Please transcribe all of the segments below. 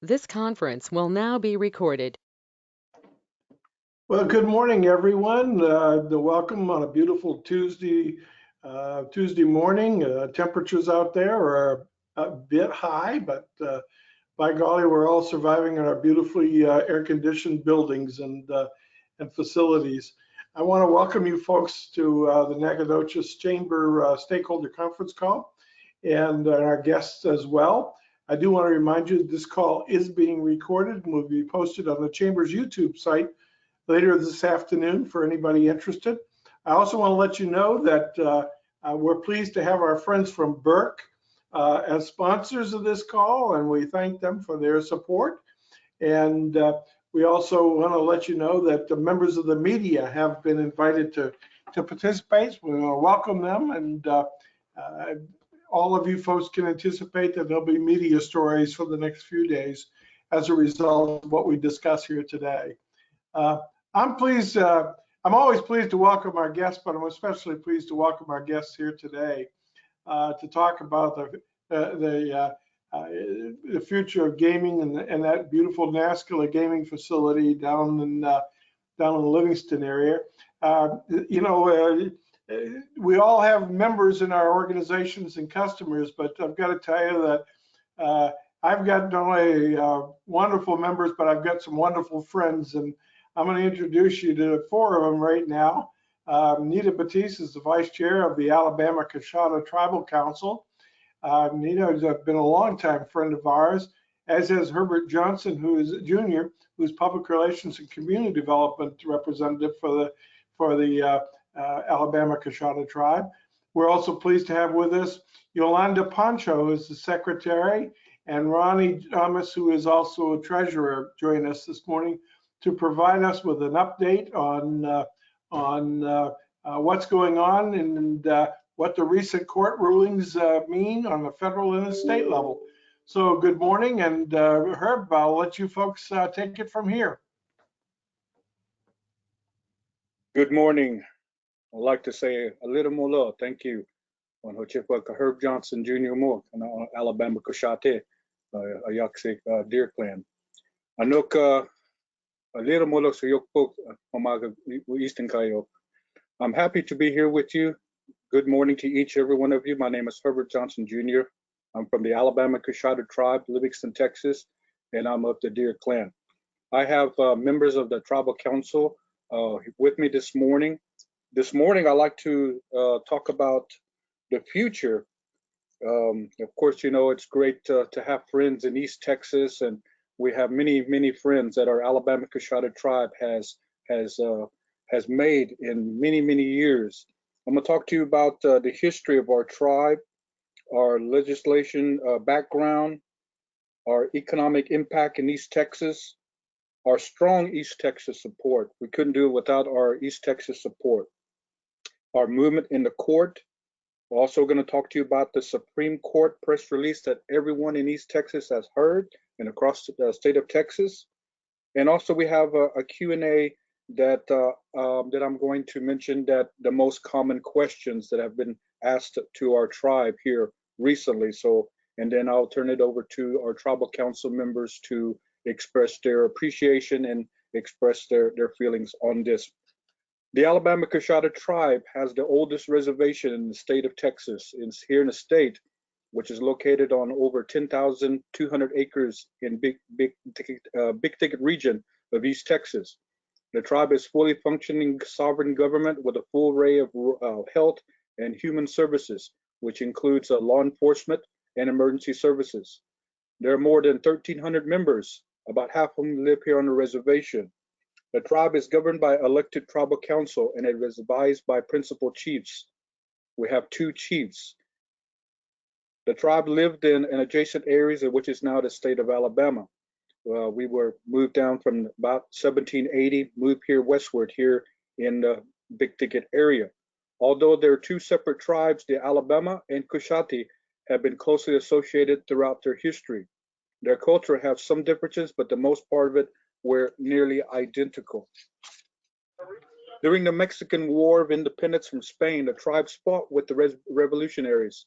This conference will now be recorded. Well, good morning, everyone. The welcome on a beautiful Tuesday morning. Temperatures out there are a bit high, but by golly, we're all surviving in our beautifully air-conditioned buildings and facilities. I want to welcome you folks to the Nacogdoches Chamber Stakeholder Conference call and our guests as well. I do want to remind you that this call is being recorded and will be posted on the Chamber's YouTube site later this afternoon for anybody interested. I also want to let you know that we're pleased to have our friends from Burke as sponsors of this call, and we thank them for their support. And we also want to let you know that the members of the media have been invited to participate. We want to welcome them, and all of you folks can anticipate that there'll be media stories for the next few days as a result of what we discuss here today. I'm always pleased to welcome our guests, but I'm especially pleased to welcome our guests here today to talk about the future of gaming and that beautiful Nascar gaming facility down in the Livingston area. We all have members in our organizations and customers, but I've got to tell you that I've got not only wonderful members, but I've got some wonderful friends, and I'm going to introduce you to four of them right now. Nita Batiste is the vice chair of the Alabama Cachado Tribal Council. Nita has been a longtime friend of ours, as is Herbert Johnson, who is junior, who's public relations and community development representative for the Alabama Cachado tribe. We're also pleased to have with us Yolanda Pancho, who is the secretary, and Ronnie Thomas, who is also a treasurer, join us this morning to provide us with an update on what's going on and what the recent court rulings mean on the federal and the state level. So good morning, and Herb, I'll let you folks take it from here. Good morning. I'd like to say a little more love. Thank you. On Herb Johnson Jr. Moore, Alabama Cachate, Ayaksik Deer Clan. Anok a little more love so yok Eastern Kayo. I'm happy to be here with you. Good morning to each and every one of you. My name is Herbert Johnson Jr. I'm from the Alabama Cachado tribe, Livingston, Texas, and I'm of the Deer Clan. I have members of the tribal council with me this morning. This morning, I'd like to talk about the future. Of course, you know, it's great to have friends in East Texas, and we have many friends that our Alabama Cachado tribe has made in many years. I'm going to talk to you about the history of our tribe, our legislation background, our economic impact in East Texas, our strong East Texas support. We couldn't do it without our East Texas support. Our movement in the court. We're also going to talk to you about the Supreme Court press release that everyone in East Texas has heard and across the state of Texas. And also we have a Q&A that I'm going to mention, that the most common questions that have been asked to our tribe here recently. So, and then I'll turn it over to our tribal council members to express their appreciation and express their feelings on this. The Alabama Cachado tribe has the oldest reservation in the state of Texas. It's here in the state, which is located on over 10,200 acres in big ticket region of East Texas. The tribe is fully functioning sovereign government with a full array of health and human services, which includes law enforcement and emergency services. There are more than 1,300 members, about half of them live here on the reservation. The tribe is governed by elected tribal council, and it is advised by principal chiefs. We have 2 chiefs. The tribe lived in adjacent areas, which is now the state of Alabama. We were moved down from about 1780, moved here westward here in the big ticket area. Although there are 2 separate tribes, the Alabama and Coshati have been closely associated throughout their history. Their culture have some differences, but the most part of it were nearly identical. During the Mexican War of Independence from Spain, the tribes fought with the revolutionaries.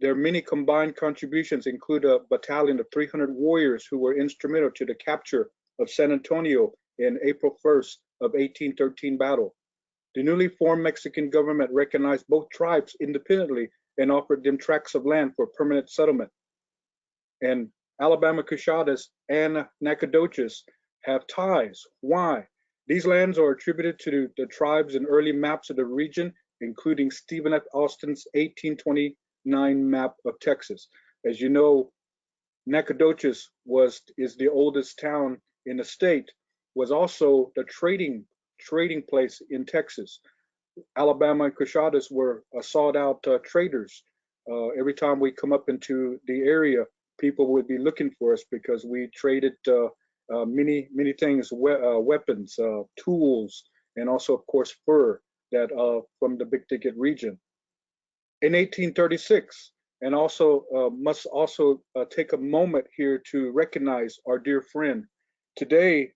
Their many combined contributions include a battalion of 300 warriors who were instrumental to the capture of San Antonio in April 1st of 1813 battle. The newly formed Mexican government recognized both tribes independently and offered them tracts of land for permanent settlement. And Alabama Cachadas and Nacogdoches have ties. Why? These lands are attributed to the tribes in early maps of the region, including Stephen F. Austin's 1829 map of Texas. As you know, Nacogdoches is the oldest town in the state, was also the trading place in Texas. Alabama and Cachadas were sought out traders. Every time we come up into the area, people would be looking for us because we traded many things, weapons, tools, and also, of course, fur that from the Big Ticket region. In 1836, and also must also take a moment here to recognize our dear friend. Today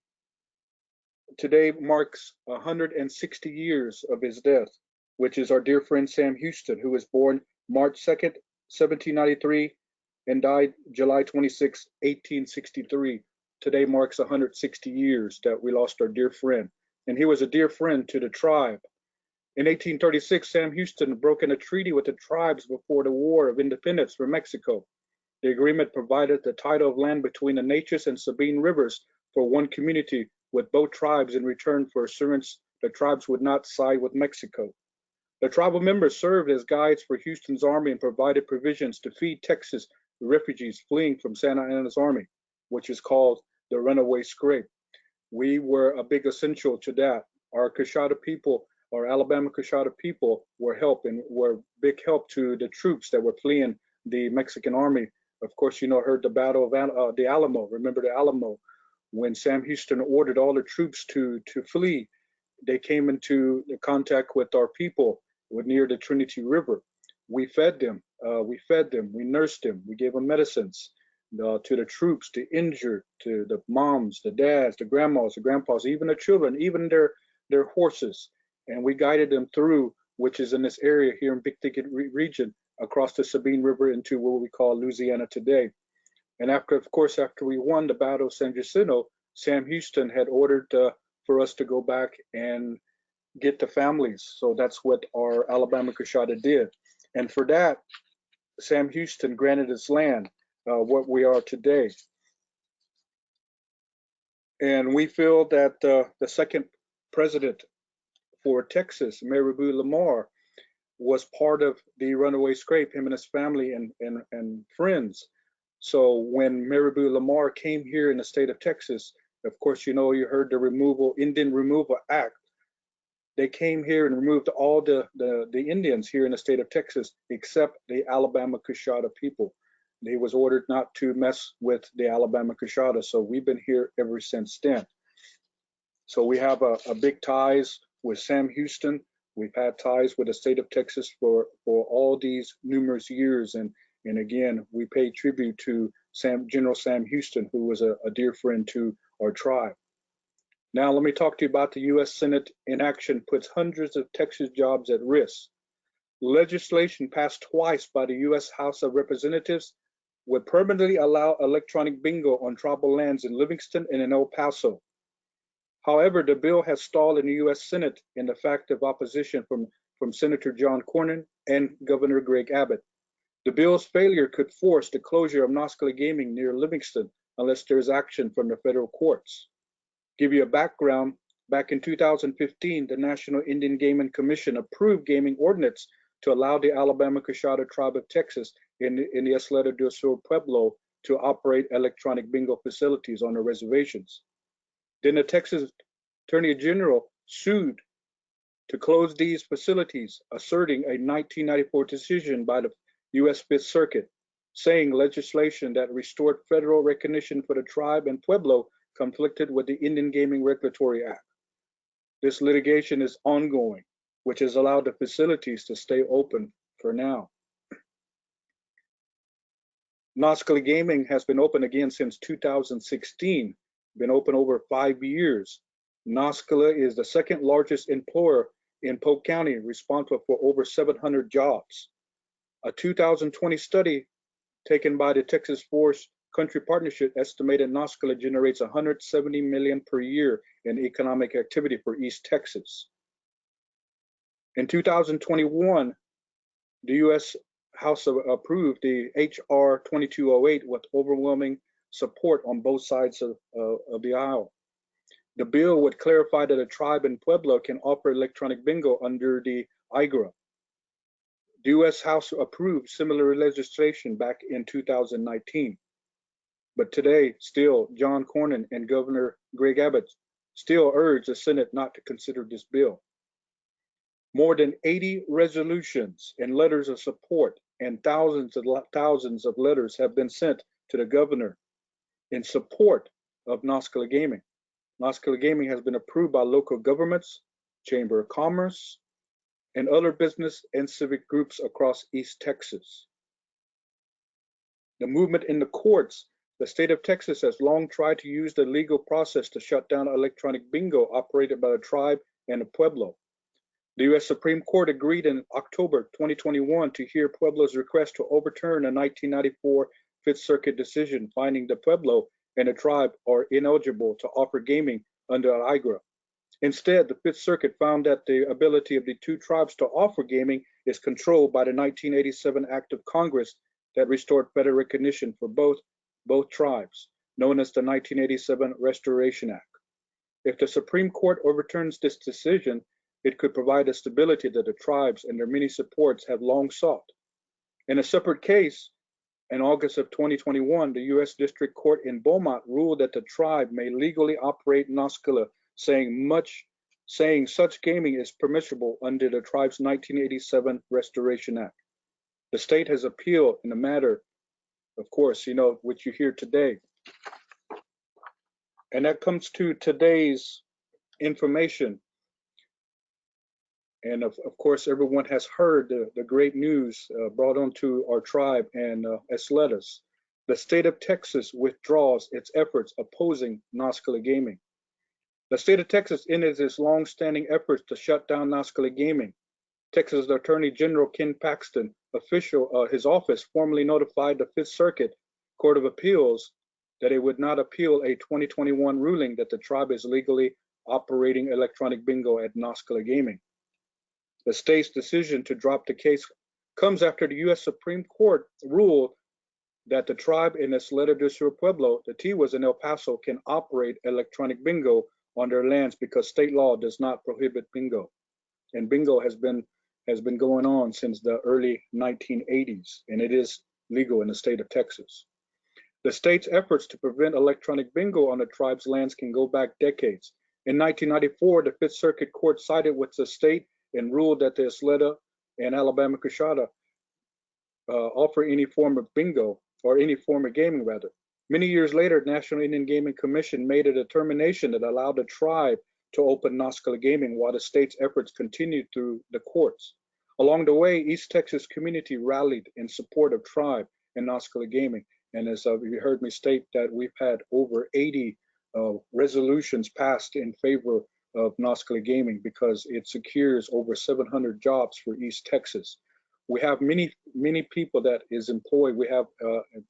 marks 160 years of his death, which is our dear friend Sam Houston, who was born March 2nd, 1793, and died July 26, 1863. Today marks 160 years that we lost our dear friend, and he was a dear friend to the tribe. In 1836, Sam Houston broke in a treaty with the tribes before the War of Independence for Mexico. The agreement provided the title of land between the Natchez and Sabine rivers for one community, with both tribes in return for assurance the tribes would not side with Mexico. The tribal members served as guides for Houston's army and provided provisions to feed Texas refugees fleeing from Santa Anna's army, which is called the Runaway Scrape. We were a big essential to that. Our Cachado people, our Alabama Cachado people were big help to the troops that were fleeing the Mexican army. Of course, heard the Battle of the Alamo. Remember the Alamo? When Sam Houston ordered all the troops to flee, they came into contact with our people near the Trinity River. We fed them, we nursed them, we gave them medicines to the troops, the injured, to the moms, the dads, the grandmas, the grandpas, even the children, even their horses. And we guided them through, which is in this area here in Big Ticket region, across the Sabine River into what we call Louisiana today. And after we won the Battle of San Jacinto, Sam Houston had ordered for us to go back and get the families. So that's what our Alabama Cachada did. And for that, Sam Houston granted us land, what we are today. And we feel that the second president for Texas, Maribou Lamar, was part of the Runaway Scrape, him and his family and friends. So when Maribou Lamar came here in the state of Texas, of course, you heard the Indian Removal Act. They came here and removed all the Indians here in the state of Texas, except the Alabama Cachada people. He was ordered not to mess with the Alabama Cachada. So we've been here ever since then. So we have a big ties with Sam Houston. We've had ties with the state of Texas for all these numerous years. And again, we pay tribute to General Sam Houston, who was a dear friend to our tribe. Now, let me talk to you about the U.S. Senate inaction puts hundreds of Texas jobs at risk. Legislation passed twice by the U.S. House of Representatives would permanently allow electronic bingo on tribal lands in Livingston and in El Paso. However, the bill has stalled in the U.S. Senate in the fact of opposition from Senator John Cornyn and Governor Greg Abbott. The bill's failure could force the closure of Nascar Gaming near Livingston unless there's action from the federal courts. Give you a background, back in 2015, the National Indian Gaming Commission approved gaming ordinance to allow the Alabama Cachada tribe of Texas in the Isleta del Sur Pueblo to operate electronic bingo facilities on the reservations. Then the Texas Attorney General sued to close these facilities, asserting a 1994 decision by the U.S. Fifth Circuit, saying legislation that restored federal recognition for the tribe and Pueblo conflicted with the Indian Gaming Regulatory Act. This litigation is ongoing, which has allowed the facilities to stay open for now. Nascar Gaming has been open again since 2016, been open over 5 years. Nascar is the second largest employer in Polk County, responsible for over 700 jobs. A 2020 study taken by the Texas Forest Country Partnership estimated Nascar generates 170 million per year in economic activity for East Texas. In 2021, the U.S. House approved the H.R. 2208 with overwhelming support on both sides of the aisle. The bill would clarify that a tribe in Pueblo can offer electronic bingo under the IGRA. The U.S. House approved similar legislation back in 2019. But today, still, John Cornyn and Governor Greg Abbott still urge the Senate not to consider this bill. More than 80 resolutions and letters of support and thousands of letters have been sent to the governor in support of Nascar gaming. Nascar gaming has been approved by local governments, Chamber of Commerce, and other business and civic groups across East Texas. The movement in the courts, the state of Texas has long tried to use the legal process to shut down electronic bingo operated by the tribe and the Pueblo. The U.S. Supreme Court agreed in October 2021 to hear Pueblo's request to overturn a 1994 Fifth Circuit decision finding the Pueblo and the tribe are ineligible to offer gaming under IGRA. Instead, the Fifth Circuit found that the ability of the two tribes to offer gaming is controlled by the 1987 Act of Congress that restored federal recognition for both tribes, known as the 1987 Reservation Act. If the Supreme Court overturns this decision, it could provide the stability that the tribes and their many supports have long sought. In a separate case, in August of 2021, the U.S. District Court in Beaumont ruled that the tribe may legally operate Nascar, saying such gaming is permissible under the tribe's 1987 Reservation Act. The state has appealed in the matter, of course, which you hear today. And that comes to today's information. And of course, everyone has heard the great news brought onto our tribe and its letters. The state of Texas withdraws its efforts opposing Nascar gaming. The state of Texas ended its long-standing efforts to shut down Nascar gaming. Texas Attorney General Ken Paxton, his office formally notified the Fifth Circuit Court of Appeals that it would not appeal a 2021 ruling that the tribe is legally operating electronic bingo at Nascar gaming. The state's decision to drop the case comes after the U.S. Supreme Court ruled that the tribe in its Letra del Sur Pueblo, the Tiwas in El Paso, can operate electronic bingo on their lands because state law does not prohibit bingo. And bingo has been going on since the early 1980s, and it is legal in the state of Texas. The state's efforts to prevent electronic bingo on the tribe's lands can go back decades. In 1994, the Fifth Circuit Court sided with the state and ruled that the Isleta and Alabama Cachado offer any form of bingo, or any form of gaming rather. Many years later, the National Indian Gaming Commission made a determination that allowed the tribe to open Nascar gaming while the state's efforts continued through the courts. Along the way, East Texas community rallied in support of tribe and Nascar gaming. And as you heard me state that we've had over 80 resolutions passed in favor of Nascar gaming because it secures over 700 jobs for East Texas. We have many people that is employed. We have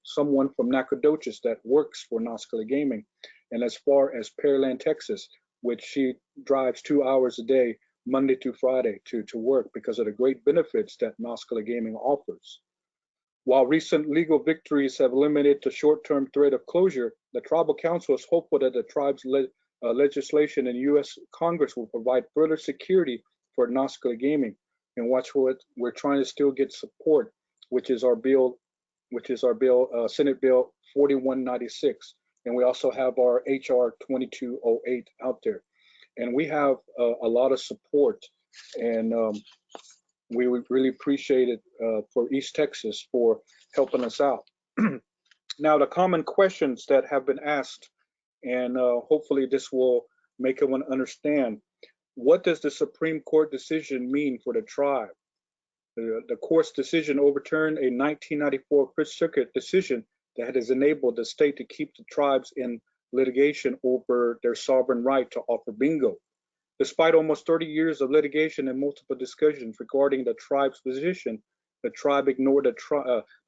someone from Nacogdoches that works for Nascar gaming. And as far as Pearland, Texas, which she drives 2 hours a day, Monday through Friday to work because of the great benefits that Nascar gaming offers. While recent legal victories have eliminated the short-term threat of closure, the Tribal Council is hopeful that the tribe's legislation in U.S. Congress will provide further security for Nascar gaming. And watch what we're trying to still get support, which is our Senate Bill 4196. And we also have our HR 2208 out there. And we have a lot of support, and we would really appreciate it for East Texas for helping us out. Now, the common questions that have been asked, and hopefully this will make everyone understand, what does the Supreme Court decision mean for the tribe? The court's decision overturned a 1994 Fifth Circuit decision that has enabled the state to keep the tribes in litigation over their sovereign right to offer bingo. Despite almost 30 years of litigation and multiple discussions regarding the tribe's position, the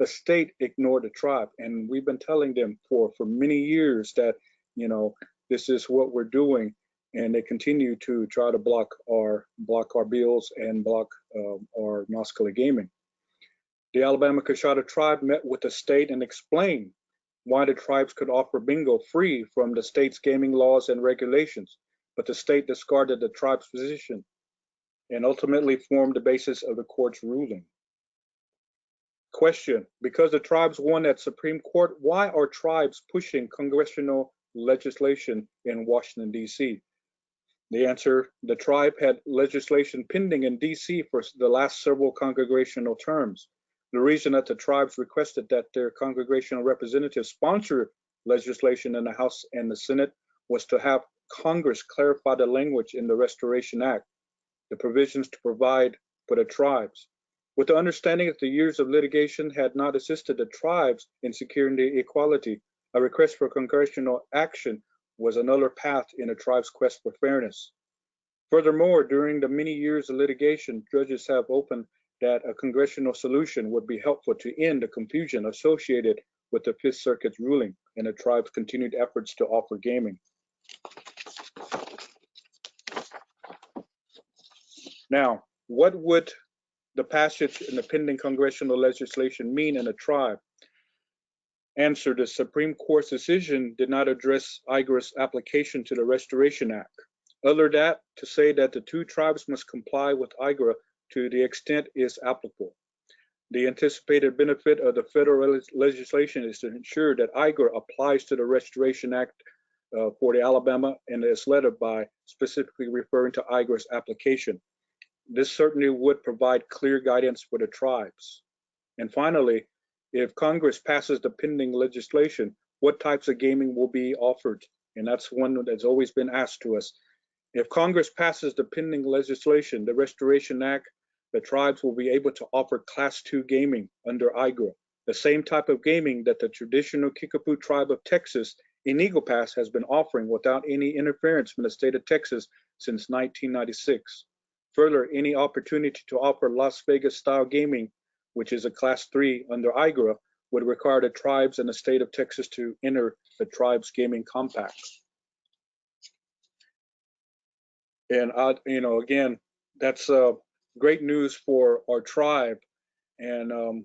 state ignored the tribe. And we've been telling them for many years that, you know, this is what we're doing, and they continue to try to block our bills and block our Nascar gaming. The Alabama Cachado tribe met with the state and explained why the tribes could offer bingo free from the state's gaming laws and regulations, but the state discarded the tribe's position and ultimately formed the basis of the court's ruling. Question: because the tribes won at Supreme Court, why are tribes pushing congressional legislation in Washington, D.C.? The answer: the tribe had legislation pending in D.C. for the last several congressional terms. The reason that the tribes requested that their congressional representatives sponsor legislation in the House and the Senate was to have Congress clarify the language in the Restoration Act, the provisions to provide for the tribes. With the understanding that the years of litigation had not assisted the tribes in securing the equality, a request for congressional action was another path in the tribe's quest for fairness. Furthermore, during the many years of litigation, judges have opened that a congressional solution would be helpful to end the confusion associated with the Fifth Circuit's ruling and the tribe's continued efforts to offer gaming. Now, what would the passage in the pending congressional legislation mean in a tribe? Answer: the Supreme Court's decision did not address IGRA's application to the Restoration Act, other than to say that the two tribes must comply with IGRA to the extent is applicable. The anticipated benefit of the federal legislation is to ensure that IGRA applies to the Restoration Act for the Alabama and is led by specifically referring to IGRA's application. This certainly would provide clear guidance for the tribes. And finally, if Congress passes the pending legislation, what types of gaming will be offered? And that's one that's always been asked to us. If Congress passes the pending legislation, the Restoration Act, the tribes will be able to offer Class II gaming under IGRA, the same type of gaming that the traditional Kickapoo tribe of Texas in Eagle Pass has been offering without any interference from the state of Texas since 1996. Further, any opportunity to offer Las Vegas style gaming, which is a Class III under IGRA, would require the tribes and the state of Texas to enter the tribes gaming compact. And again, that's great news for our tribe, and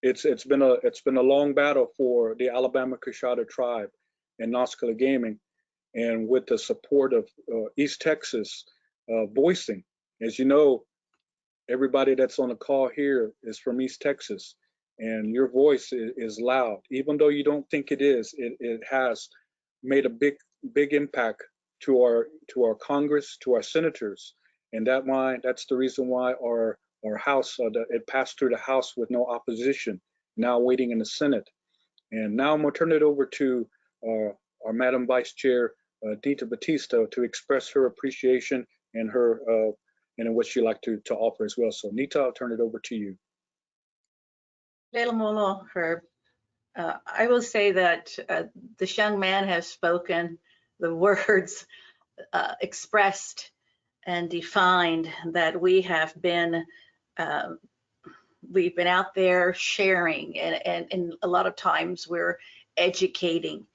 it's been a long battle for the Alabama Cachado tribe and Nascar gaming, and with the support of East Texas voicing. As you know, everybody that's on the call here is from East Texas, and your voice is loud, even though you don't think it is. It has made a big impact to our Congress, to our senators. And that's the reason why our House, it passed through the House with no opposition, now waiting in the Senate. And now I'm gonna turn it over to our Madam Vice Chair, Nita Batista, to express her appreciation and her and what she'd like to offer as well. So Nita, I'll turn it over to you. Little Molo, Herb. I will say that this young man has spoken the words expressed and defined that we have been we've been out there sharing, and a lot of times we're educating.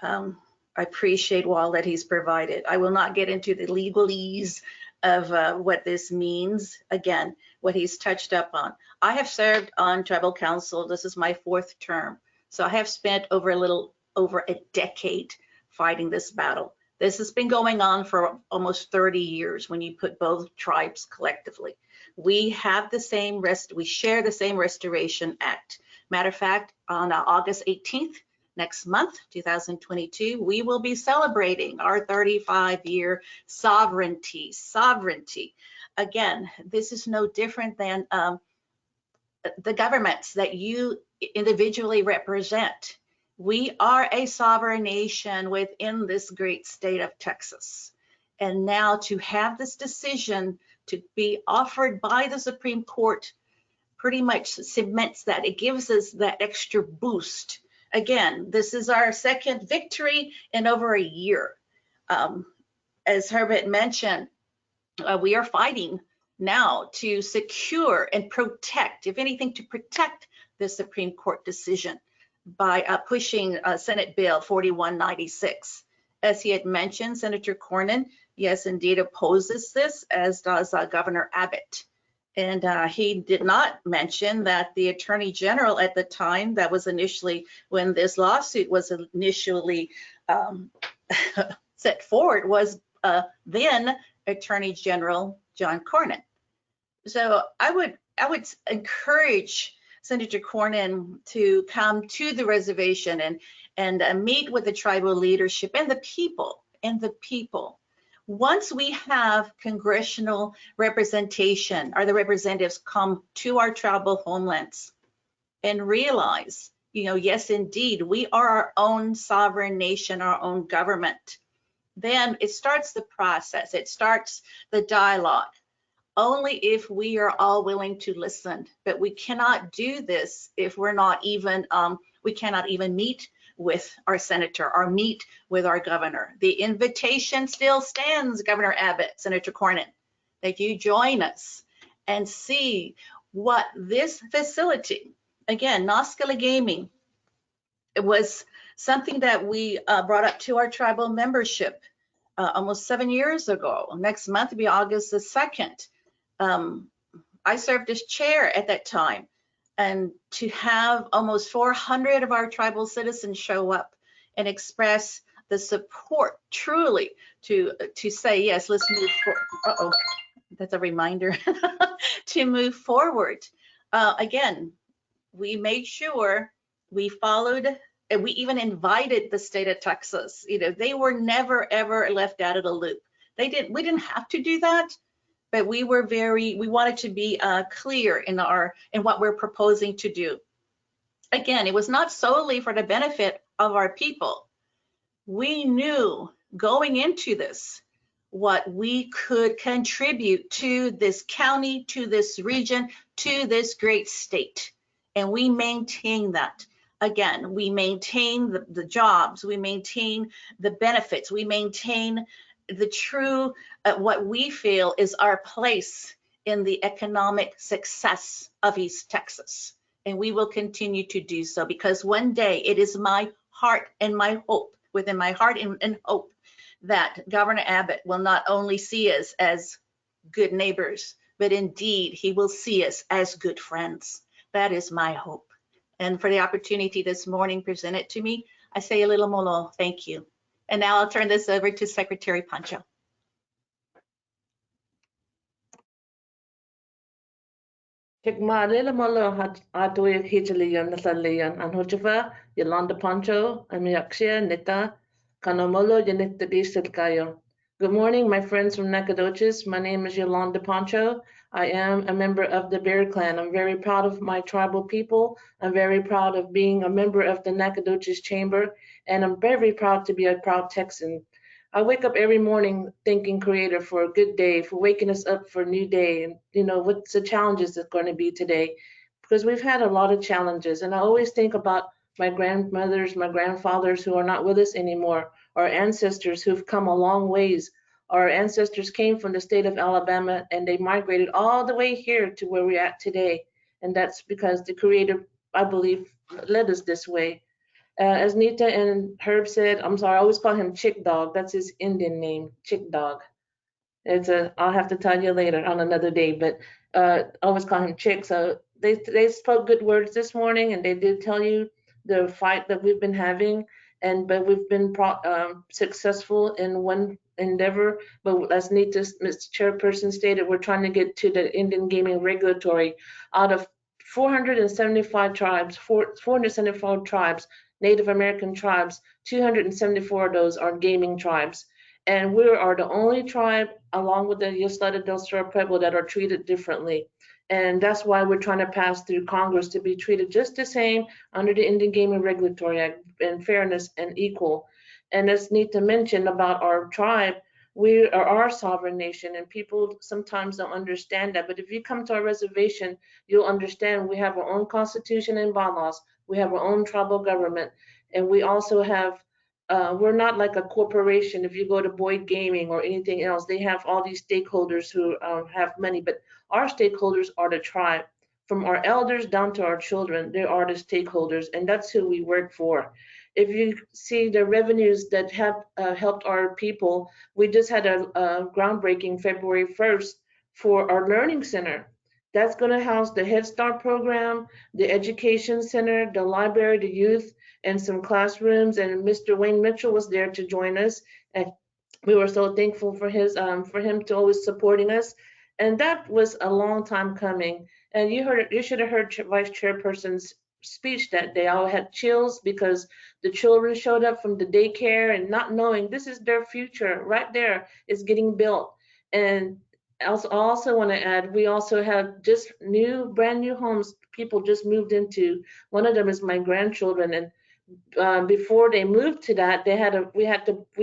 I appreciate all that he's provided. I will not get into the legalese of what this means. Again, what he's touched up on. I have served on tribal council. This is my 4th term. So I have spent over a decade fighting this battle. This has been going on for almost 30 years when you put both tribes collectively. We have the same we share the same Restoration Act. Matter of fact, on August 18th, next month, 2022, we will be celebrating our 35-year sovereignty. Again, this is no different than the governments that you individually represent. We are a sovereign nation within this great state of Texas. And now to have this decision to be offered by the Supreme Court pretty much cements that. It gives us that extra boost. Again, this is our 2nd victory in over a year. As Herbert mentioned, we are fighting now to secure and protect, if anything, to protect the Supreme Court decision by pushing Senate Bill 4196. As he had mentioned, Senator Cornyn, yes, indeed opposes this, as does Governor Abbott. And he did not mention that the Attorney General at the time, that was initially when this lawsuit was initially set forward, was then Attorney General John Cornyn. So I would encourage Senator Cornyn to come to the reservation and meet with the tribal leadership and the people. Once we have congressional representation, or the representatives come to our tribal homelands and realize, you know, yes, indeed, we are our own sovereign nation, our own government, then it starts the process, it starts the dialogue. Only if we are all willing to listen, but we cannot do this if we're not even, we cannot even meet with our senator or meet with our governor. The invitation still stands, Governor Abbott, Senator Cornyn, that you join us and see what this facility, again, Nascar Gaming, it was something that we brought up to our tribal membership almost 7 years ago. Next month will be August the 2nd. I served as chair at that time, and to have almost 400 of our tribal citizens show up and express the support truly to say, yes, let's move forward. That's a reminder to move forward. Again, we made sure we followed, and we even invited the state of Texas. You know, they were never ever left out of the loop. We didn't have to do that, but we wanted to be clear in what we're proposing to do. Again, it was not solely for the benefit of our people. We knew going into this what we could contribute to this county, to this region, to this great state. And we maintain that. Again, we maintain the jobs, we maintain the benefits, we maintain the true, what we feel is our place in the economic success of East Texas. And we will continue to do so, because one day it is my heart and my hope, within my heart and hope, that Governor Abbott will not only see us as good neighbors, but indeed he will see us as good friends. That is my hope. And for the opportunity this morning presented to me, I say a little molo, thank you. And now I'll turn this over to Secretary Pancho. Chikmalila malo atoy hitchalian nasalian and hochifa Yolanda Pancho Amiakshia Nita Kanomolo Yanita Bisilkayo. Good morning, my friends from Nacogdoches. My name is Yolanda Pancho. I am a member of the Bear Clan. I'm very proud of my tribal people. I'm very proud of being a member of the Nacogdoches Chamber, and I'm very proud to be a proud Texan. I wake up every morning thanking Creator for a good day, for waking us up for a new day, and you know what's the challenges that's going to be today, because we've had a lot of challenges. And I always think about my grandmothers, my grandfathers who are not with us anymore, our ancestors who've come a long ways. Our ancestors came from the state of Alabama and they migrated all the way here to where we're at today. And that's because the Creator, I believe, led us this way. As Nita and Herb said, I'm sorry, I always call him Chick Dog. That's his Indian name, Chick Dog. I'll have to tell you later on another day, but I always call him Chick. So they spoke good words this morning, and they did tell you the fight that we've been having, but we've been successful in one endeavor. But as Nita, Ms. Chairperson stated, we're trying to get to the Indian Gaming Regulatory. Out of 475 tribes, 475 tribes, Native American tribes, 274 of those are gaming tribes. And we are the only tribe, along with the Ysleta del Sur Pueblo, that are treated differently. And that's why we're trying to pass through Congress to be treated just the same under the Indian Gaming Regulatory Act, and fairness and equal. And as Nita mentioned about our tribe, we are our sovereign nation, and people sometimes don't understand that. But if you come to our reservation, you'll understand we have our own constitution and bylaws. We have our own tribal government, and we also have we're not like a corporation. If you go to Boyd Gaming or anything else, they have all these stakeholders who have money, but our stakeholders are the tribe. From our elders down to our children, they are the stakeholders, and that's who we work for. If you see the revenues that have helped our people, we just had a groundbreaking February 1st for our learning center. That's going to house the Head Start program, the education center, the library, the youth, and some classrooms. And Mr. Wayne Mitchell was there to join us, and we were so thankful for him to always supporting us. And that was a long time coming. And you should have heard Vice Chairperson's speech that day. I had chills because the children showed up from the daycare and not knowing this is their future right there. It's getting built. And I also want to add, we also have just brand new homes people just moved into. One of them is my grandchildren, and before they moved to that, we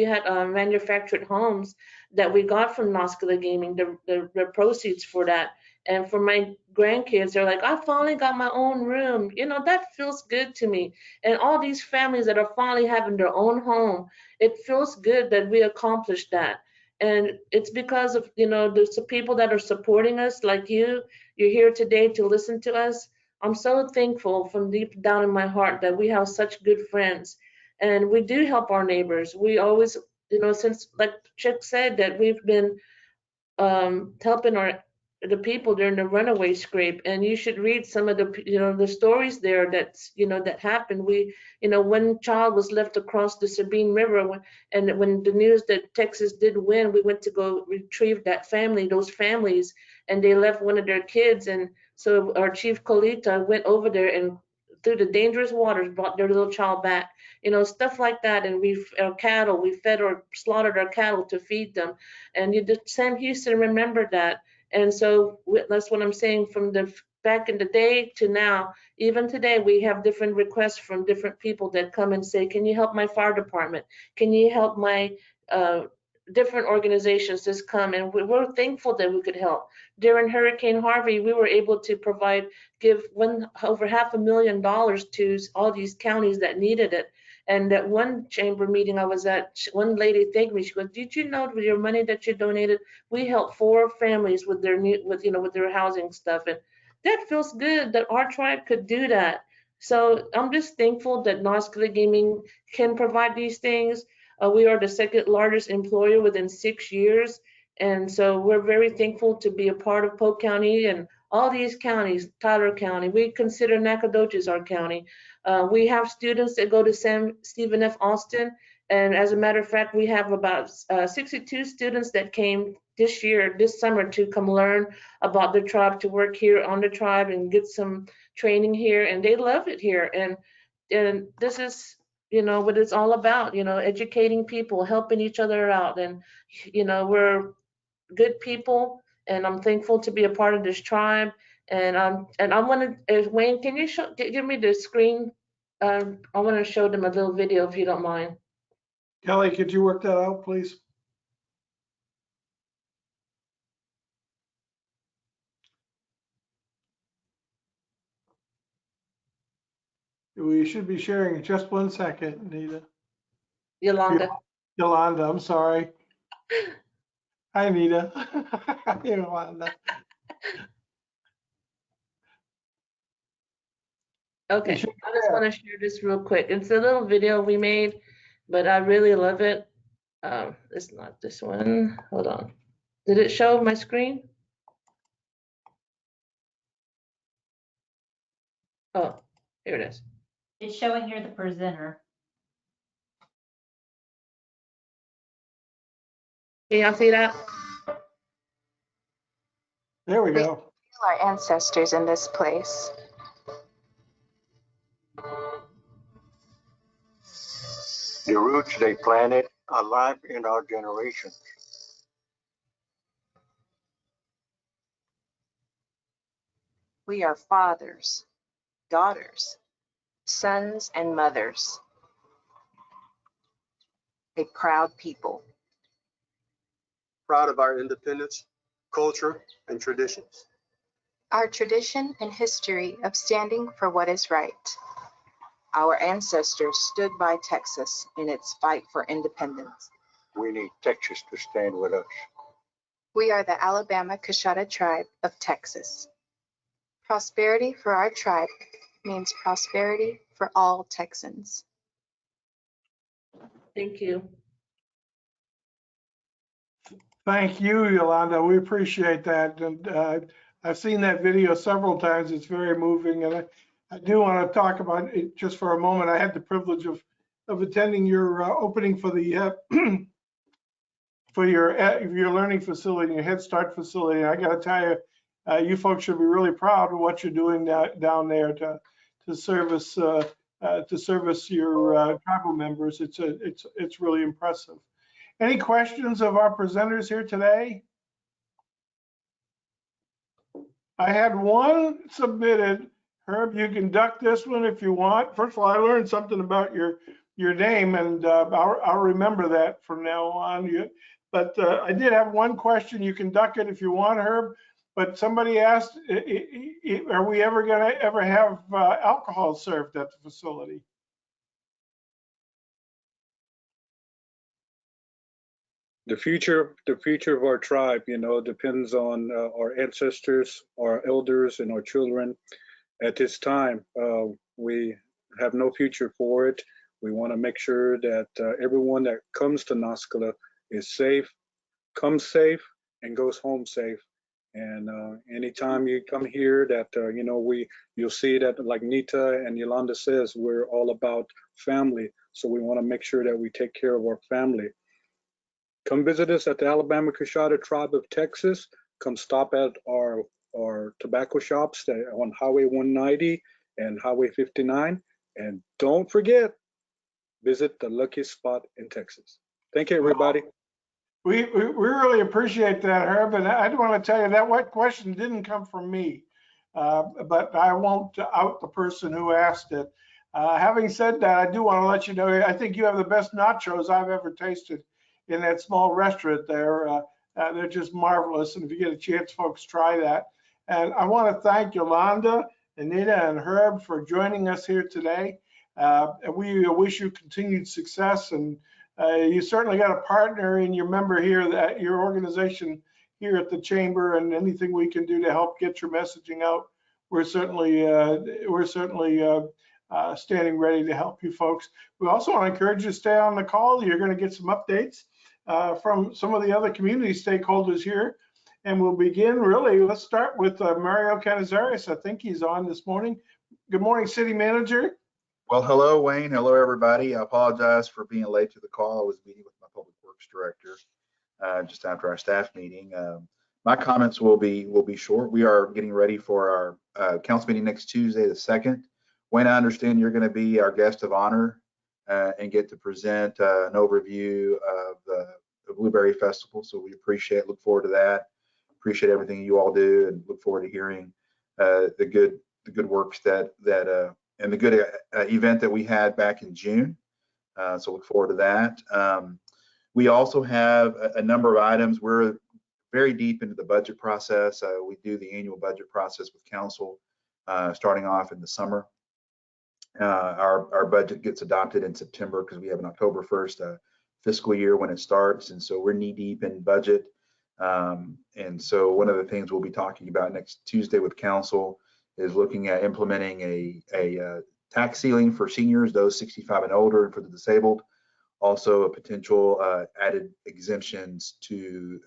had manufactured homes that we got from Nascar Gaming, the proceeds for that. And for my grandkids, they're like, I finally got my own room. You know, that feels good to me. And all these families that are finally having their own home, it feels good that we accomplished that. And it's because of, there's some people that are supporting us, like you. You're here today to listen to us. I'm so thankful from deep down in my heart that we have such good friends, and we do help our neighbors. We always, since like Chick said, that we've been helping the people during the runaway scrape, and you should read some of the stories there that happened. One child was left across the Sabine River, and when the news that Texas did win, we went to go retrieve those families, and they left one of their kids. And so our chief Colita went over there and through the dangerous waters brought their little child back. Stuff like that. And we fed or slaughtered our cattle to feed them. And Sam Houston remembered that. And so that's what I'm saying, from the back in the day to now, even today, we have different requests from different people that come and say, can you help my fire department? Can you help my different organizations just come? And we're thankful that we could help. During Hurricane Harvey, we were able to give over $500,000 to all these counties that needed it. And that one chamber meeting I was at, one lady thanked me. She goes, did you know with your money that you donated, we helped 4 families with their housing stuff. And that feels good that our tribe could do that. So I'm just thankful that Nascar Gaming can provide these things. We are the second largest employer within 6 years. And so we're very thankful to be a part of Polk County and all these counties, Tyler County. We consider Nacogdoches our county. We have students that go to Stephen F. Austin. And as a matter of fact, we have about 62 students that came this summer to come learn about the tribe, to work here on the tribe and get some training here. And they love it here. And this is, what it's all about, educating people, helping each other out. And, we're good people, and I'm thankful to be a part of this tribe. And I want to, Wayne, can you give me the screen? I want to show them a little video if you don't mind. Kelly, could you work that out, please? We should be sharing in just 1 second, Nita. Yolanda. Yolanda, I'm sorry. Hi, Nita. Hi, Yolanda. Okay, I just want to share this real quick. It's a little video we made, but I really love it. It's not this one. Hold on. Did it show my screen? Oh, here it is. It's showing here the presenter. Can y'all see that? There we go. Feel our ancestors in this place. The roots they planted are alive in our generation. We are fathers, daughters, sons, and mothers. A proud people. Proud of our independence, culture, and traditions. Our tradition and history of standing for what is right. Our ancestors stood by Texas in its fight for independence. We need Texas to stand with us. We are the Alabama Cachado tribe of Texas. Prosperity for our tribe means prosperity for all Texans. Thank you. Thank you, Yolanda. We appreciate that. And I've seen that video several times. It's very moving. And I do want to talk about it just for a moment. I had the privilege of attending your opening for the for your learning facility, your Head Start facility. And I got to tell you, you folks should be really proud of what you're doing down there to service your tribal members. It's really impressive. Any questions of our presenters here today? I had one submitted. Herb, you can duck this one if you want. First of all, I learned something about your name, and I'll remember that from now on. But I did have one question. You can duck it if you want, Herb. But somebody asked, are we ever going to have alcohol served at the facility? The future of our tribe, depends on our ancestors, our elders, and our children. At this time, we have no future for it. We want to make sure that everyone that comes to Nascar is safe, comes safe, and goes home safe. And anytime you come here, that you'll see that, like Nita and Yolanda says, we're all about family. So we want to make sure that we take care of our family. Come visit us at the Alabama Cachado Tribe of Texas. Come stop at our tobacco shops on Highway 190 and Highway 59. And don't forget, visit the luckiest spot in Texas. Thank you, everybody. We really appreciate that, Herb. And I do want to tell you that what question didn't come from me, but I won't out the person who asked it. Having said that, I do want to let you know, I think you have the best nachos I've ever tasted in that small restaurant there. They're just marvelous. And if you get a chance, folks, try that. And I want to thank Yolanda, Anita, and Herb for joining us here today. And we wish you continued success. And you certainly got a partner in your member here, that your organization here at the chamber, and anything we can do to help get your messaging out, we're certainly standing ready to help you folks. We also want to encourage you to stay on the call. You're going to get some updates from some of the other community stakeholders here. And we'll begin really, let's start with Mario Canizares. I think he's on this morning. Good morning, City Manager. Well, hello, Wayne. Hello, everybody. I apologize for being late to the call. I was meeting with my Public Works Director just after our staff meeting. My comments will be short. We are getting ready for our council meeting next Tuesday, the 2nd. Wayne, I understand you're going to be our guest of honor and get to present an overview of the Blueberry Festival. So we look forward to that. Appreciate everything you all do, and look forward to hearing the good works and the good event that we had back in June. So look forward to that. We also have a number of items. We're very deep into the budget process. We do the annual budget process with council starting off in the summer. Our budget gets adopted in September because we have an October 1st fiscal year when it starts. And so we're knee deep in budget. And so one of the things we'll be talking about next Tuesday with council is looking at implementing a tax ceiling for seniors, those 65 and older, and for the disabled. Also a potential added exemptions to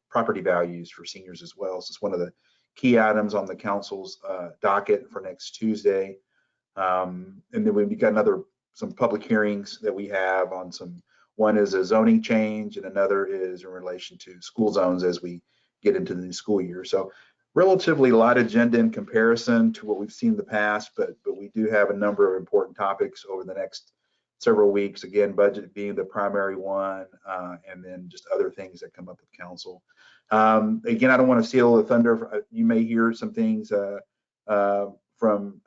property values for seniors as well. So it's one of the key items on the council's docket for next Tuesday. And then we've got some public hearings that we have on one is a zoning change, and another is in relation to school zones as we get into the new school year. So relatively light agenda in comparison to what we've seen in the past, but we do have a number of important topics over the next several weeks. Again, budget being the primary one, and then just other things that come up with council. Again, I don't want to steal the thunder. You may hear some things from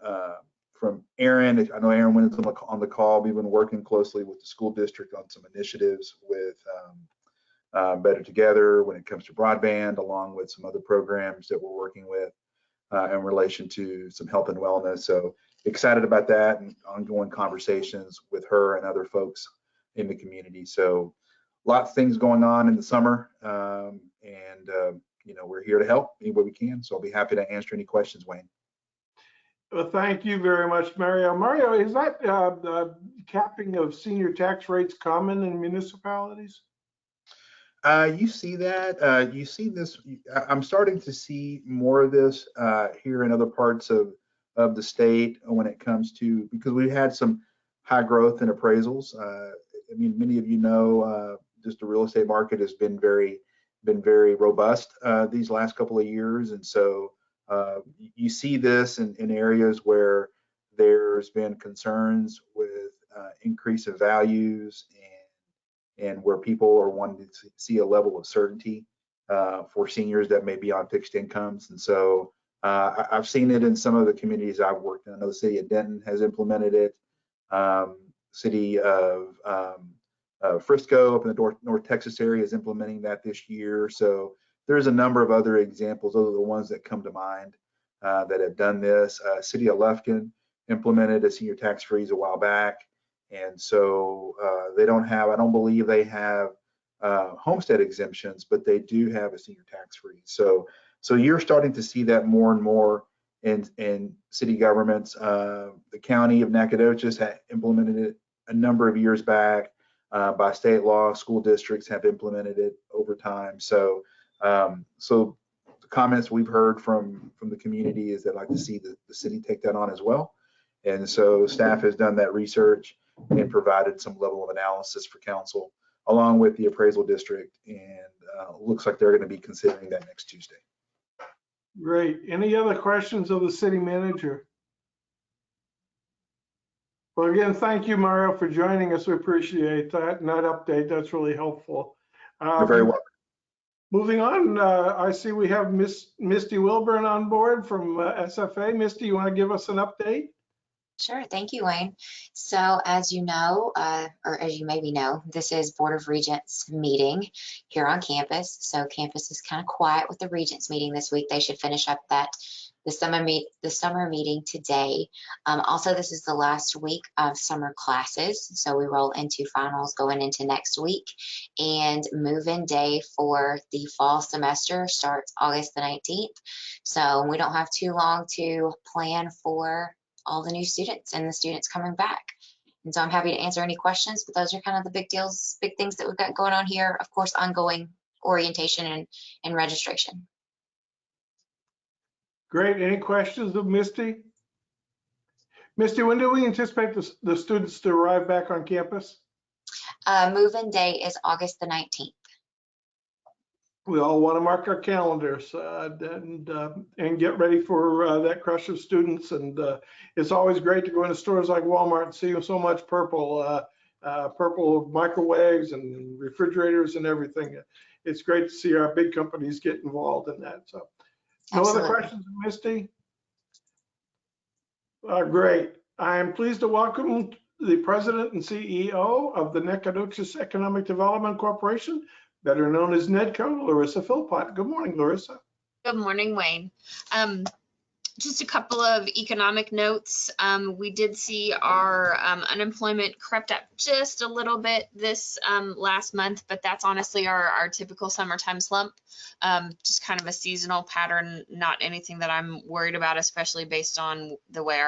Aaron. I know Aaron went on the call. We've been working closely with the school district on some initiatives with Better Together when it comes to broadband, along with some other programs that we're working with in relation to some health and wellness. So excited about that and ongoing conversations with her and other folks in the community. So lots of things going on in the summer, you know, we're here to help any way we can. So I'll be happy to answer any questions, Wayne. Well, thank you very much, Mario. Mario, is that the capping of senior tax rates common in municipalities? You see that, you see this, I'm starting to see more of this here in other parts of the state when it comes to, because we've had some high growth in appraisals. I mean, many of you know, just the real estate market has been very robust these last couple of years. And so you see this in areas where there's been concerns with increase of values and where people are wanting to see a level of certainty for seniors that may be on fixed incomes. And so I've seen it in some of the communities I've worked in. I know the city of Denton has implemented it. City of Frisco up in the North Texas area is implementing that this year. So there's a number of other examples. Those are the ones that come to mind that have done this. City of Lufkin implemented a senior tax freeze a while back. And so they don't have, I don't believe they have homestead exemptions, but they do have a senior tax freeze. So you're starting to see that more and more in city governments. The county of Nacogdoches had implemented it a number of years back. By state law, school districts have implemented it over time. So so the comments we've heard from the community is they'd like to see the city take that on as well. And so staff has done that research and provided some level of analysis for council along with the appraisal district, and looks like they're going to be considering that next Tuesday. Great. Any other questions of the city manager? Well, again, thank you, Mario, for joining us. We appreciate that and that update. That's really helpful. You're very welcome. Moving on, I see we have Misty Wilburn on board from SFA. Misty, you want to give us an update? Sure, thank you, Wayne. So as you know, or as you maybe know, this is Board of Regents meeting here on campus. So campus is kind of quiet with the Regents meeting this week. They should finish up the summer meeting today. Also, this is the last week of summer classes. So we roll into finals going into next week, and move-in day for the fall semester starts August the 19th. So we don't have too long to plan for all the new students and the students coming back. And so I'm happy to answer any questions, but those are kind of the big things that we've got going on here. Of course, ongoing orientation and registration. Great. Any questions of Misty? Misty, when do we anticipate the students to arrive back on campus? Move-in day is August the 19th. We all want to mark our calendars and get ready for that crush of students. And it's always great to go into stores like Walmart and see so much purple microwaves and refrigerators and everything. It's great to see our big companies get involved in that. So, no Absolutely. Other questions, Misty? Great. I am pleased to welcome the President and CEO of the Nacogdoches Economic Development Corporation, better known as NEDCO, Larissa Philpott. Good morning, Larissa. Good morning, Wayne. Just a couple of economic notes. We did see our unemployment crept up just a little bit this last month, but that's honestly our typical summertime slump. Just kind of a seasonal pattern, not anything that I'm worried about, especially based on the way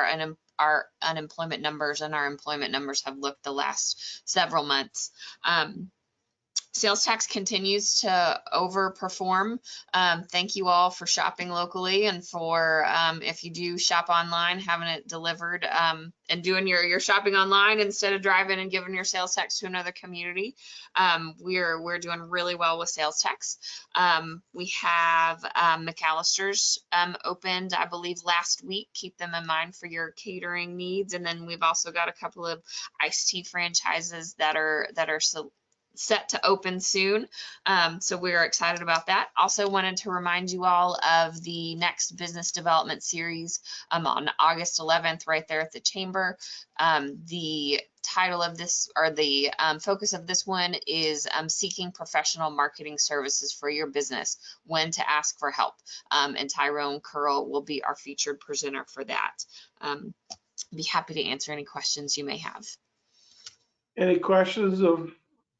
our unemployment numbers and our employment numbers have looked the last several months. Sales tax continues to overperform. Thank you all for shopping locally, and for if you do shop online, having it delivered and doing your shopping online instead of driving and giving your sales tax to another community. We're doing really well with sales tax. We have McAllister's opened, I believe, last week. Keep them in mind for your catering needs. And then we've also got a couple of iced tea franchises that are set to open soon. So we're excited about that. Also wanted to remind you all of the next business development series on August 11th, right there at the chamber. The title of this, or the focus of this one, is seeking professional marketing services for your business, when to ask for help. And Tyrone Curl will be our featured presenter for that. be happy to answer any questions you may have. Any questions of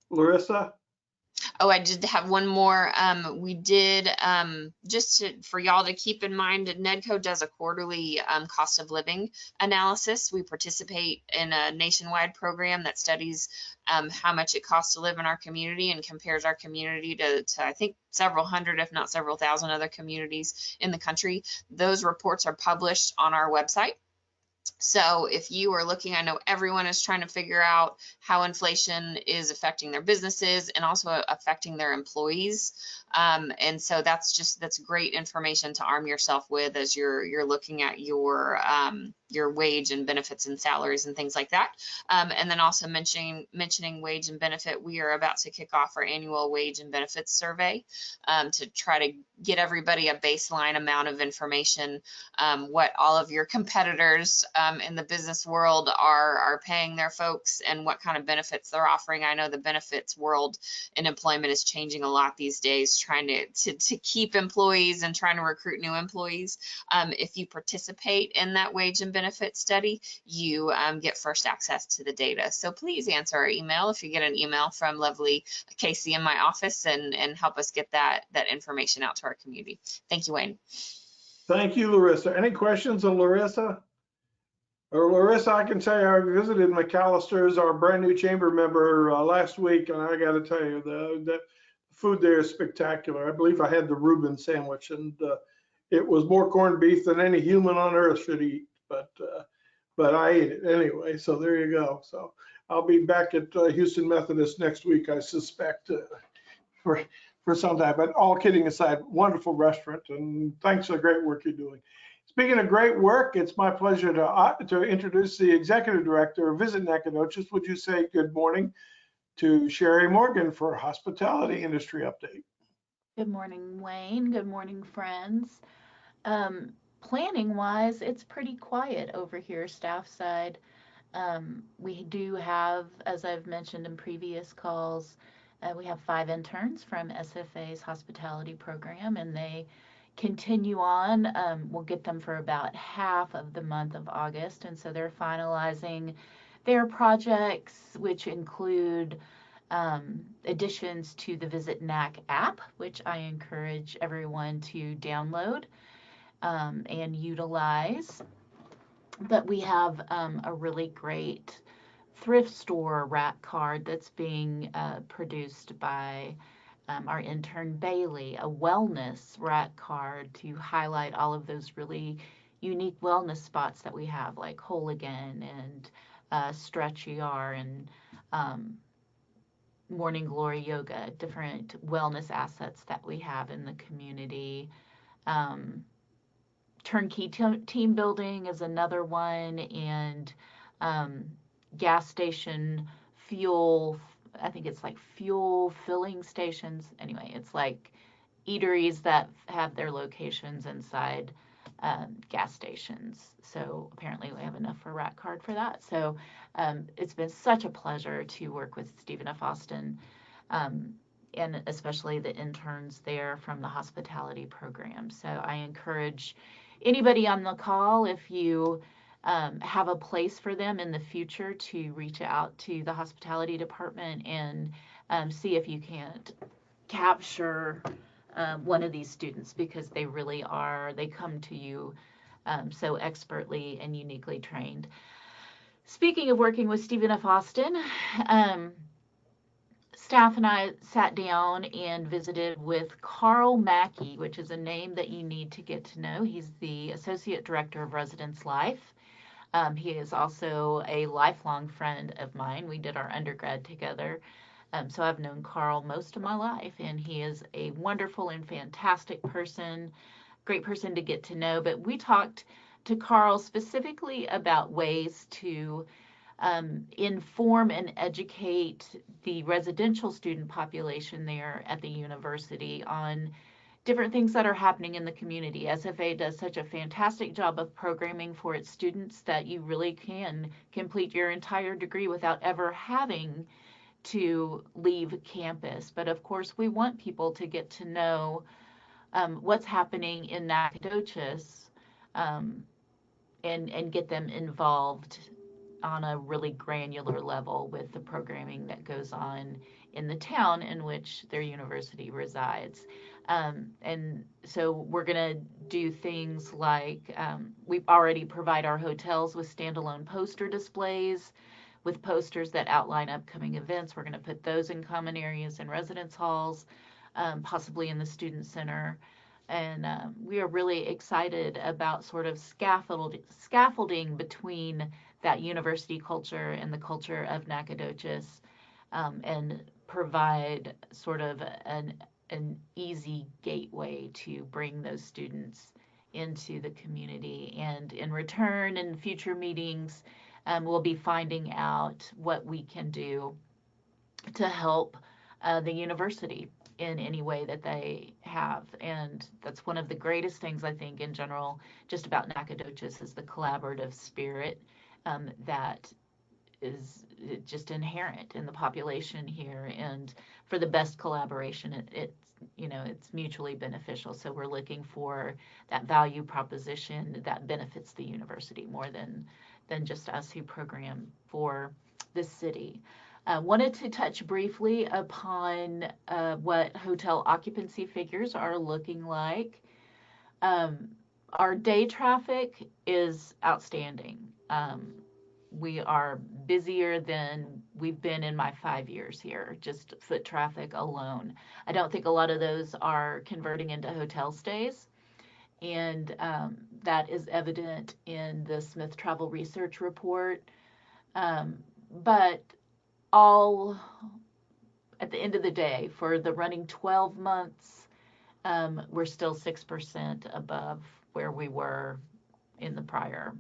Larissa? Oh, I did have one more. We did, for y'all to keep in mind, NEDCO does a quarterly cost of living analysis. We participate in a nationwide program that studies how much it costs to live in our community and compares our community to I think several hundred, if not several thousand other communities in the country. Those reports are published on our website. So if you are looking, I know everyone is trying to figure out how inflation is affecting their businesses and also affecting their employees. And so that's great information to arm yourself with as you're looking at your wage and benefits and salaries and things like that. And then also mentioning wage and benefit, we are about to kick off our annual wage and benefits survey to try to get everybody a baseline amount of information, what all of your competitors in the business world are paying their folks and what kind of benefits they're offering. I know the benefits world in employment is changing a lot these days, trying to keep employees and trying to recruit new employees. If you participate in that wage and benefit study, you get first access to the data. So please answer our email if you get an email from lovely Casey in my office and help us get that information out to our community. Thank you, Wayne. Thank you, Larissa. Any questions of Larissa? Or Larissa, I can tell you, I visited McAllister's, our brand new chamber member, last week, and I got to tell you, the food there is spectacular. I believe I had the Reuben sandwich, and it was more corned beef than any human on earth should eat. But I ate it anyway. So there you go. So I'll be back at Houston Methodist next week, I suspect, for some time. But all kidding aside, wonderful restaurant, and thanks for the great work you're doing. Speaking of great work, it's my pleasure to introduce the Executive Director of Visit Nacogdoches. Would you say good morning to Sherry Morgan for a hospitality industry update? Good morning, Wayne. Good morning, friends. Planning wise, it's pretty quiet over here, staff side. We do have, as I've mentioned in previous calls, we have 5 interns from SFA's hospitality program, and they continue on. We'll get them for about half of the month of August, and so they're finalizing their projects, which include additions to the Visit NAC app, which I encourage everyone to download and utilize. But we have a really great thrift store rack card that's being produced by our intern Bailey, a wellness rack card to highlight all of those really unique wellness spots that we have, like Whole Again and Stretch ER and Morning Glory Yoga, different wellness assets that we have in the community. Turnkey team building is another one, and gas station fuel, I think it's like fuel filling stations. Anyway, it's like eateries that have their locations inside gas stations. So apparently we have enough for rack card for that. So it's been such a pleasure to work with Stephen F. Austin, and especially the interns there from the hospitality program. So I encourage anybody on the call, if you have a place for them in the future, to reach out to the hospitality department and see if you can't capture one of these students, because they really are, they come to you so expertly and uniquely trained. Speaking of working with Stephen F. Austin, staff and I sat down and visited with Carl Mackey, which is a name that you need to get to know. He's the Associate Director of Residence Life. He is also a lifelong friend of mine. We did our undergrad together. So I've known Carl most of my life, and he is a wonderful and fantastic person, great person to get to know. But we talked to Carl specifically about ways to inform and educate the residential student population there at the university on different things that are happening in the community. SFA does such a fantastic job of programming for its students that you really can complete your entire degree without ever having to leave campus. But of course, we want people to get to know what's happening in Nacogdoches and get them involved on a really granular level with the programming that goes on in the town in which their university resides. And so we're going to do things like we already provide our hotels with standalone poster displays with posters that outline upcoming events. We're going to put those in common areas and residence halls, possibly in the student center. And we are really excited about sort of scaffolding between that university culture and the culture of Nacogdoches, and provide sort of an easy gateway to bring those students into the community. And in return, in future meetings, we'll be finding out what we can do to help the university in any way that they have. And that's one of the greatest things, I think, in general, just about Nacogdoches, is the collaborative spirit that is just inherent in the population here. And for the best collaboration, it's mutually beneficial. So we're looking for that value proposition that benefits the university more than just us who program for the city. Wanted to touch briefly upon what hotel occupancy figures are looking like. Our day traffic is outstanding. We are busier than we've been in my 5 years here, just foot traffic alone. I don't think a lot of those are converting into hotel stays, and that is evident in the Smith Travel Research Report. But all at the end of the day, for the running 12 months, we're still 6% above where we were in the prior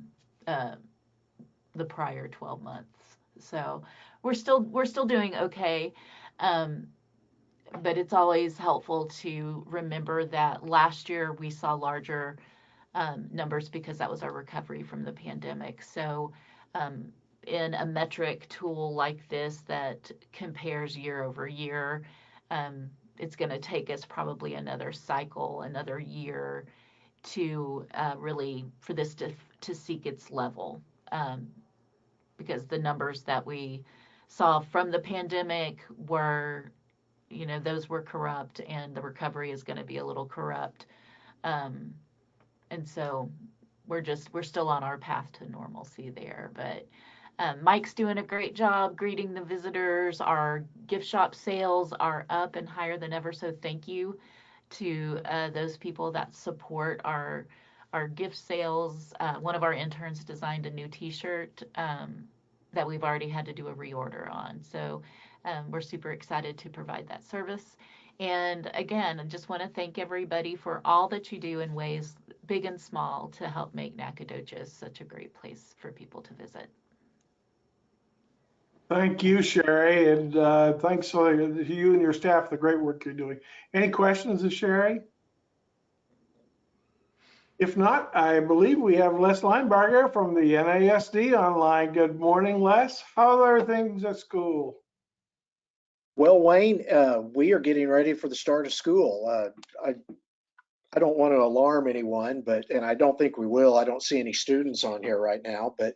12 months. So we're still doing okay. But it's always helpful to remember that last year we saw larger numbers because that was our recovery from the pandemic. So in a metric tool like this that compares year over year, it's going to take us probably another cycle, another year to really for this to seek its level, because the numbers that we saw from the pandemic were, those were corrupt, and the recovery is going to be a little corrupt. And so we're still on our path to normalcy there. But Mike's doing a great job greeting the visitors. Our gift shop sales are up and higher than ever. So thank you to those people that support our gift sales. One of our interns designed a new T-shirt that we've already had to do a reorder on. So we're super excited to provide that service. And again, I just want to thank everybody for all that you do in ways big and small to help make Nacogdoches such a great place for people to visit. Thank you, Sherry, and thanks to you and your staff, the great work you're doing. Any questions of Sherry? If not, I believe we have Les Linebarger from the NASD online. Good morning, Les. How are things at school? Well, Wayne, we are getting ready for the start of school. I don't want to alarm anyone, and I don't think we will. I don't see any students on here right now, but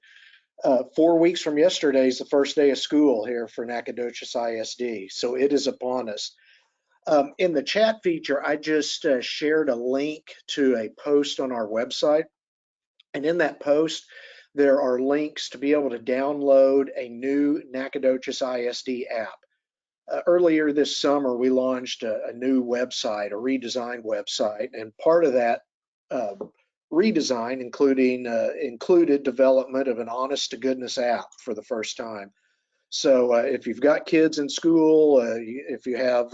4 weeks from yesterday is the first day of school here for Nacogdoches ISD, so it is upon us. In the chat feature, I just shared a link to a post on our website, and in that post, there are links to be able to download a new Nacogdoches ISD app. Earlier this summer, we launched a new website, a redesigned website, and part of that redesign included development of an honest-to-goodness app for the first time. So if you've got kids in school, if you have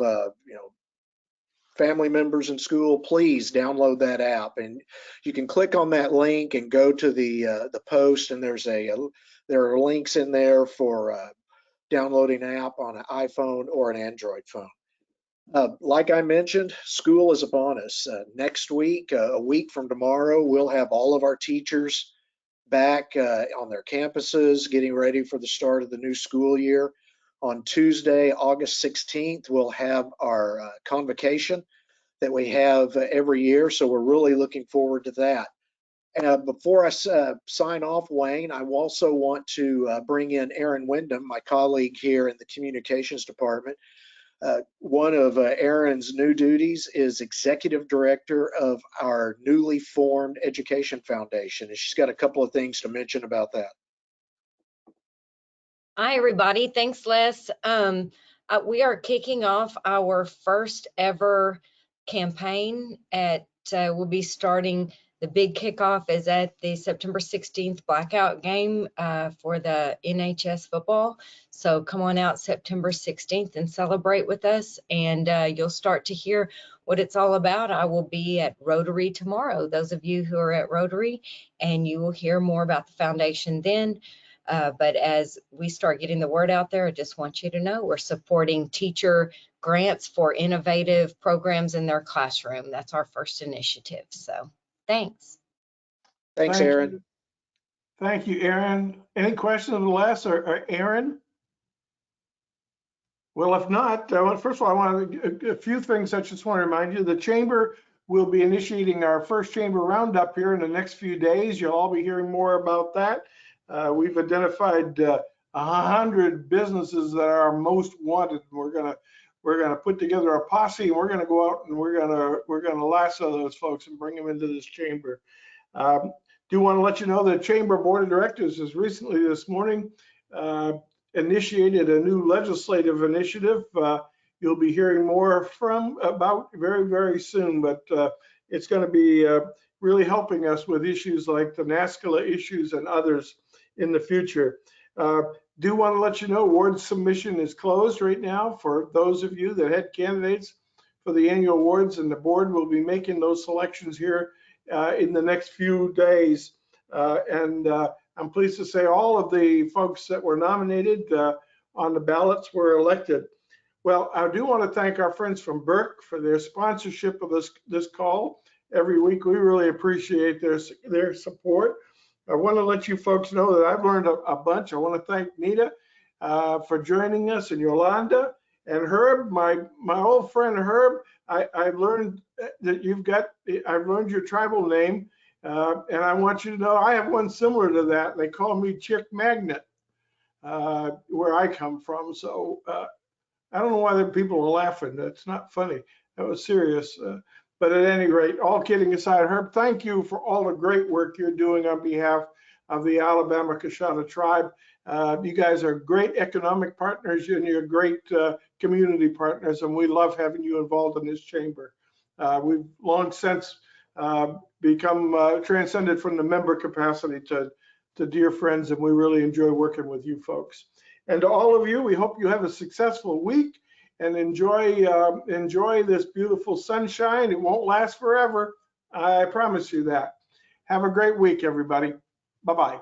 family members in school, please download that app, and you can click on that link and go to the post, and there are links in there for downloading an app on an iPhone or an Android phone. Like I mentioned, school is upon us. Next week, a week from tomorrow, we'll have all of our teachers back on their campuses getting ready for the start of the new school year. On Tuesday, August 16th, we'll have our convocation that we have every year, so we're really looking forward to that. Before I sign off, Wayne, I also want to bring in Aaron Wyndham, my colleague here in the communications department. One of Aaron's new duties is executive director of our newly formed education foundation, and she's got a couple of things to mention about that. Hi, everybody. Thanks, Les. We are kicking off our first ever campaign we'll be starting. The big kickoff is at the September 16th blackout game for the NHS football. So come on out September 16th and celebrate with us, and you'll start to hear what it's all about. I will be at Rotary tomorrow, those of you who are at Rotary, and you will hear more about the foundation then. But as we start getting the word out there, I just want you to know we're supporting teacher grants for innovative programs in their classroom. That's our first initiative. So thanks. Thanks, Aaron. Thank you, Aaron. Any questions of Les or Aaron? Well, if not, first of all, I want a few things I just want to remind you. The Chamber will be initiating our first Chamber Roundup here in the next few days. You'll all be hearing more about that. We've identified 100 businesses that are most wanted. We're gonna put together a posse, and we're gonna go out and we're gonna lasso those folks and bring them into this chamber. Do want to let you know that Chamber Board of Directors has recently this morning initiated a new legislative initiative. You'll be hearing more about very, very soon, but it's going to be really helping us with issues like the Nascar issues and others in the future. Do want to let you know award submission is closed right now for those of you that had candidates for the annual awards, and the board will be making those selections here in the next few days. I'm pleased to say all of the folks that were nominated on the ballots were elected. Well, I do want to thank our friends from Burke for their sponsorship of this call every week. We really appreciate their support. I want to let you folks know that I've learned a bunch. I want to thank Nita for joining us, and Yolanda and Herb, my old friend Herb. I learned that I've learned your tribal name, and I want you to know I have one similar to that. They call me Chick Magnet, where I come from. So I don't know why the people are laughing. That's not funny. That was serious. But at any rate, all kidding aside, Herb, thank you for all the great work you're doing on behalf of the Alabama Cachado tribe. You guys are great economic partners, and you're great community partners, and we love having you involved in this chamber. We've long since become transcended from the member capacity to dear friends, and we really enjoy working with you folks. And to all of you, we hope you have a successful week and enjoy this beautiful sunshine. It won't last forever. I promise you that. Have a great week, everybody. Bye-bye.